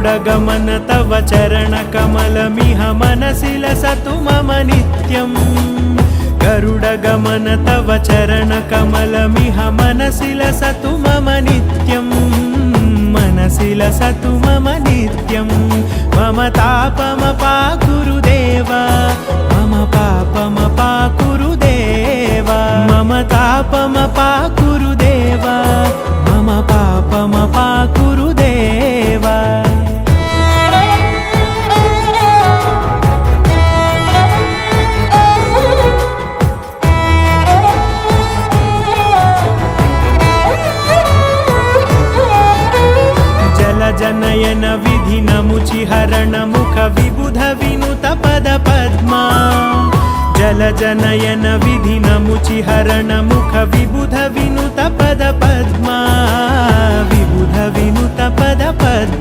गरुडगमन तव चरणकमलमिह मनसि लसतु मम नित्यम् गरुडगमन तव चरणकमलमिह मनसि लसतु मम नित्यम् मनसि लसतु मम नित्यम् मम तापमपाकुरुदेव मम पापमपाकुरुदेव मम तापमपाकुरुदेव मम पापमपाकुरुदेव जनयन विधिनमुचिहरण मुख विबुध विनुत पद पद्मा जलजनयन विधिनमुचिहरण मुख विबुध विनुत पद पद्मा विबुध विनुत पद पद्मा।